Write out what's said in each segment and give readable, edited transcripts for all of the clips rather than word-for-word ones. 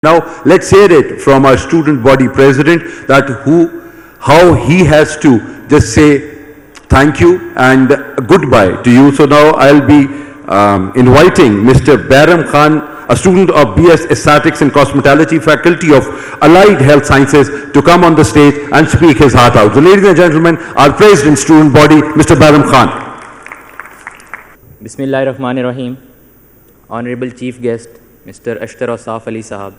Now let's hear it from our student body president that how he has to just say thank you and goodbye to you. So now I'll be inviting Mr. Bairam Khan, a student of BS Aesthetics and Cosmetology Faculty of Allied Health Sciences, to come on the stage and speak his heart out. So ladies and gentlemen, our president student body, Mr. Bairam Khan. Bismillahirrahmanirrahim. Honorable Chief Guest, Mr. Ashtar Asaf Ali Sahab,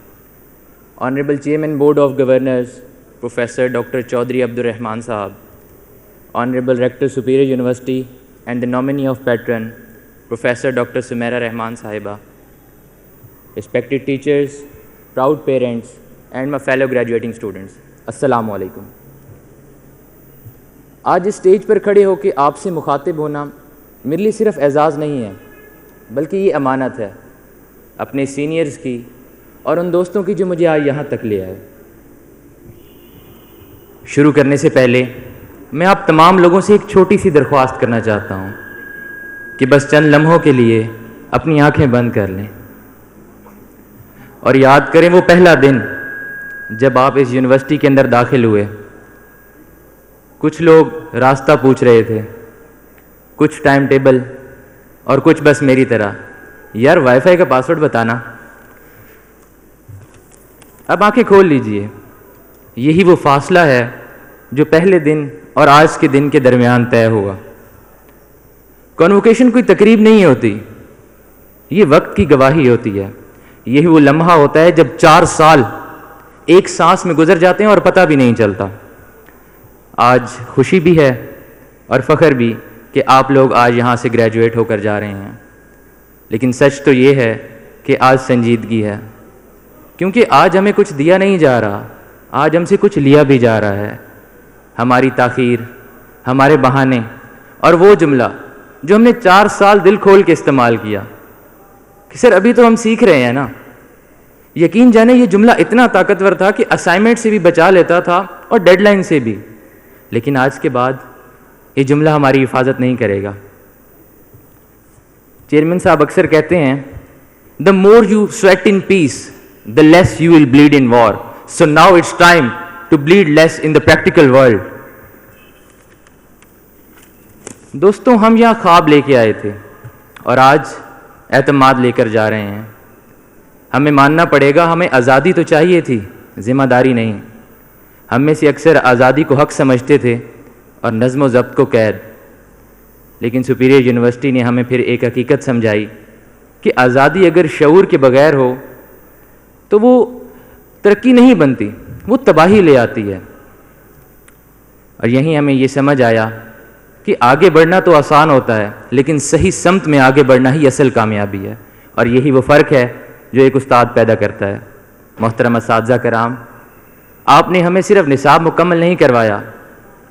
Honorable Chairman Board of Governors, Professor Dr. Chaudhry Abdur Rahman Sahab, Honorable Rector Superior University and the nominee of Patron, Professor Dr. Sumaira Rahman Sahiba, respected teachers, proud parents, and my fellow graduating students, Assalamu alaikum. آج اس stage پر کھڑے ہو کے آپ سے مخاطب ہونا میرے لیے صرف اعزاز نہیں ہے بلکہ یہ امانت ہے اپنے سینئرز کی اور ان دوستوں کی جو مجھے آج یہاں تک لے آئے. شروع کرنے سے پہلے میں آپ تمام لوگوں سے ایک چھوٹی سی درخواست کرنا چاہتا ہوں کہ بس چند لمحوں کے لیے اپنی آنکھیں بند کر لیں اور یاد کریں وہ پہلا دن جب آپ اس یونیورسٹی کے اندر داخل ہوئے. کچھ لوگ راستہ پوچھ رہے تھے, کچھ ٹائم ٹیبل اور کچھ بس میری طرح یار وائی فائی کا پاسورڈ بتانا. اب آنکھیں کھول لیجئے, یہی وہ فاصلہ ہے جو پہلے دن اور آج کے دن کے درمیان طے ہوا. کنوکیشن کوئی تقریب نہیں ہوتی, یہ وقت کی گواہی ہوتی ہے. یہی وہ لمحہ ہوتا ہے جب 4 سال ایک سانس میں گزر جاتے ہیں اور پتہ بھی نہیں چلتا. آج خوشی بھی ہے اور فخر بھی کہ آپ لوگ آج یہاں سے گریجویٹ ہو کر جا رہے ہیں, لیکن سچ تو یہ ہے کہ آج سنجیدگی ہے, کیونکہ آج ہمیں کچھ دیا نہیں جا رہا, آج ہم سے کچھ لیا بھی جا رہا ہے. ہماری تاخیر, ہمارے بہانے اور وہ جملہ جو ہم نے 4 سال دل کھول کے استعمال کیا کہ سر ابھی تو ہم سیکھ رہے ہیں نا. یقین جانے یہ جملہ اتنا طاقتور تھا کہ اسائنمنٹ سے بھی بچا لیتا تھا اور ڈیڈ لائن سے بھی, لیکن آج کے بعد یہ جملہ ہماری حفاظت نہیں کرے گا. چیئرمین صاحب اکثر کہتے ہیں the more you sweat in peace the less you will bleed in war. So now it's time to bleed less in the practical world. دوستوں, ہم یہاں خواب لے کے آئے تھے اور آج اعتماد لے کر جا رہے ہیں. ہمیں ماننا پڑے گا ہمیں آزادی تو چاہیے تھی, ذمہ داری نہیں. ہم میں سے اکثر آزادی کو حق سمجھتے تھے اور نظم و ضبط کو قید, لیکن سپیریئر یونیورسٹی نے ہمیں پھر ایک حقیقت سمجھائی کہ آزادی اگر شعور کے بغیر ہو تو وہ ترقی نہیں بنتی, وہ تباہی لے آتی ہے. اور یہیں ہمیں یہ سمجھ آیا کہ آگے بڑھنا تو آسان ہوتا ہے, لیکن صحیح سمت میں آگے بڑھنا ہی اصل کامیابی ہے. اور یہی وہ فرق ہے جو ایک استاد پیدا کرتا ہے. محترم اساتذہ کرام, آپ نے ہمیں صرف نصاب مکمل نہیں کروایا,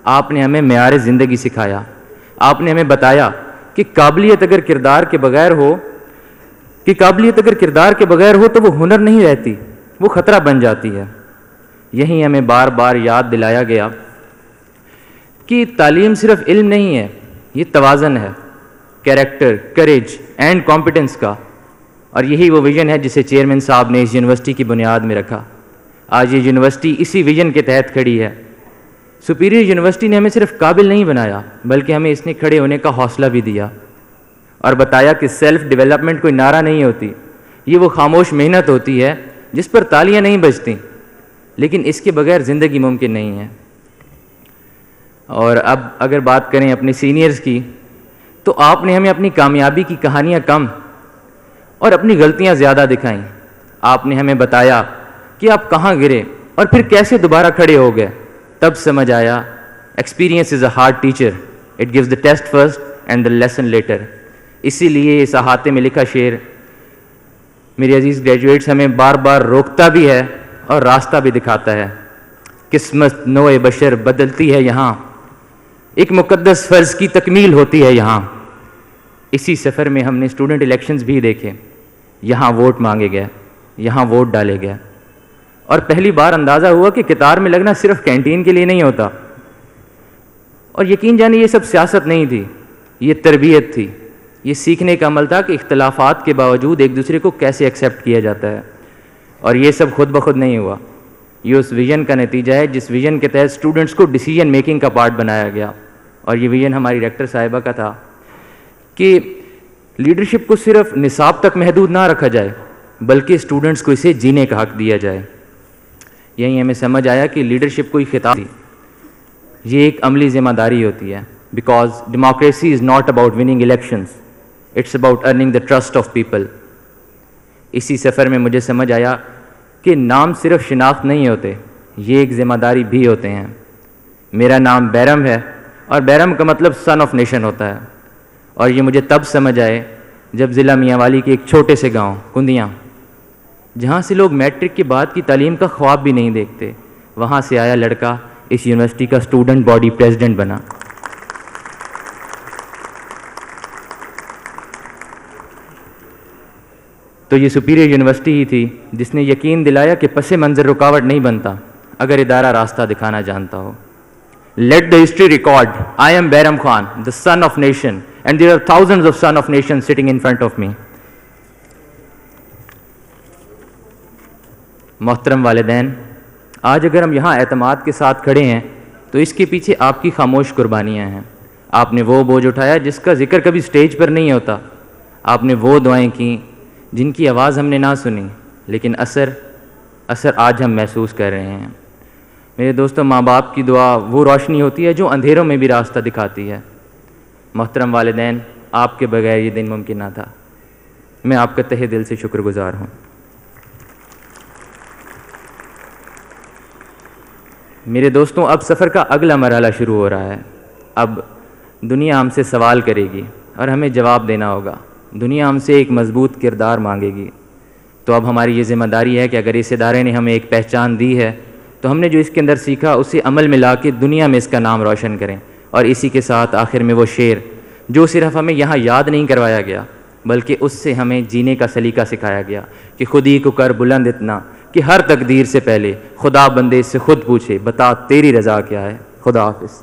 آپ نے ہمیں معیار زندگی سکھایا. آپ نے ہمیں بتایا کہ قابلیت اگر کردار کے بغیر ہو تو وہ ہنر نہیں رہتی, وہ خطرہ بن جاتی ہے. یہیں ہمیں بار بار یاد دلایا گیا کہ تعلیم صرف علم نہیں ہے, یہ توازن ہے کیریکٹر, کریج اینڈ کمپیٹنس کا. اور یہی وہ ویژن ہے جسے چیئرمین صاحب نے اس یونیورسٹی کی بنیاد میں رکھا. آج یہ یونیورسٹی اسی ویژن کے تحت کھڑی ہے. سپیریئر یونیورسٹی نے ہمیں صرف قابل نہیں بنایا بلکہ ہمیں اس نے کھڑے ہونے کا حوصلہ بھی دیا اور بتایا کہ سیلف ڈیولپمنٹ کوئی نعرہ نہیں ہوتی, یہ وہ خاموش محنت ہوتی ہے جس پر تالیاں نہیں بجتیں, لیکن اس کے بغیر زندگی ممکن نہیں ہے. اور اب اگر بات کریں اپنے سینئرز کی, تو آپ نے ہمیں اپنی کامیابی کی کہانیاں کم اور اپنی غلطیاں زیادہ دکھائیں. آپ نے ہمیں بتایا کہ آپ کہاں گرے اور پھر کیسے دوبارہ کھڑے ہو گئے. تب سمجھ آیا experience is a hard teacher, it gives the test first and the lesson later. اسی لیے اس احاطے میں لکھا شعر میرے عزیز گریجویٹس ہمیں بار بار روکتا بھی ہے اور راستہ بھی دکھاتا ہے. قسمت نوع بشر بدلتی ہے یہاں, ایک مقدس فرض کی تکمیل ہوتی ہے یہاں. اسی سفر میں ہم نے اسٹوڈنٹ الیکشنز بھی دیکھے, یہاں ووٹ مانگے گئے, یہاں ووٹ ڈالے گئے, اور پہلی بار اندازہ ہوا کہ قطار میں لگنا صرف کینٹین کے لیے نہیں ہوتا. اور یقین جانے یہ سب سیاست نہیں تھی, یہ تربیت تھی, یہ سیکھنے کا عمل تھا کہ اختلافات کے باوجود ایک دوسرے کو کیسے ایکسیپٹ کیا جاتا ہے. اور یہ سب خود بخود نہیں ہوا، یہ اس ویژن کا نتیجہ ہے جس ویژن کے تحت اسٹوڈنٹس کو ڈیسیجن میکنگ کا پارٹ بنایا گیا. اور یہ ویژن ہماری ریکٹر صاحبہ کا تھا کہ لیڈرشپ کو صرف نصاب تک محدود نہ رکھا جائے بلکہ اسٹوڈنٹس کو اسے جینے کا حق دیا جائے. یہیں ہمیں سمجھ آیا کہ لیڈرشپ کوئی خطاب نہیں، یہ ایک عملی ذمہ داری ہوتی ہے. Because democracy is not about winning elections, it's about earning the trust of people. اسی سفر میں مجھے سمجھ آیا کہ نام صرف شناخت نہیں ہوتے، یہ ایک ذمہ داری بھی ہوتے ہیں. میرا نام بیرم ہے اور بیرم کا مطلب سن آف نیشن ہوتا ہے. اور یہ مجھے تب سمجھ آئے جب ضلع میاں والی کے ایک چھوٹے سے گاؤں کندیاں، جہاں سے لوگ میٹرک کے بعد کی تعلیم کا خواب بھی نہیں دیکھتے، وہاں سے آیا لڑکا اس یونیورسٹی کا اسٹوڈنٹ باڈی پریزیڈنٹ بنا. تو یہ سپیریئر یونیورسٹی ہی تھی جس نے یقین دلایا کہ پس منظر رکاوٹ نہیں بنتا اگر ادارہ راستہ دکھانا جانتا ہو. Let the history record, I am Bairam Khan, the son of nation, and there are thousands of son of nations sitting in front of me. محترم والدین، آج اگر ہم یہاں اعتماد کے ساتھ کھڑے ہیں تو اس کے پیچھے آپ کی خاموش قربانیاں ہیں. آپ نے وہ بوجھ اٹھایا جس کا ذکر کبھی سٹیج پر نہیں ہوتا. آپ نے وہ دعائیں کیں جن کی آواز ہم نے نہ سنی لیکن اثر آج ہم محسوس کر رہے ہیں. میرے دوستوں، ماں باپ کی دعا وہ روشنی ہوتی ہے جو اندھیروں میں بھی راستہ دکھاتی ہے. محترم والدین، آپ کے بغیر یہ دن ممکن نہ تھا. میں آپ کا تہہ دل سے شکر گزار ہوں. میرے دوستوں، اب سفر کا اگلا مرحلہ شروع ہو رہا ہے. اب دنیا ہم سے سوال کرے گی اور ہمیں جواب دینا ہوگا. دنیا ہم سے ایک مضبوط کردار مانگے گی. تو اب ہماری یہ ذمہ داری ہے کہ اگر اس ادارے نے ہمیں ایک پہچان دی ہے تو ہم نے جو اس کے اندر سیکھا اسے عمل میں لا کے دنیا میں اس کا نام روشن کریں. اور اسی کے ساتھ آخر میں وہ شعر جو صرف ہمیں یہاں یاد نہیں کروایا گیا بلکہ اس سے ہمیں جینے کا سلیقہ سکھایا گیا کہ خود ہی کو کر بلند اتنا کہ ہر تقدیر سے پہلے خدا بندے سے خود پوچھے بتا تیری رضا کیا ہے. خدا حافظ.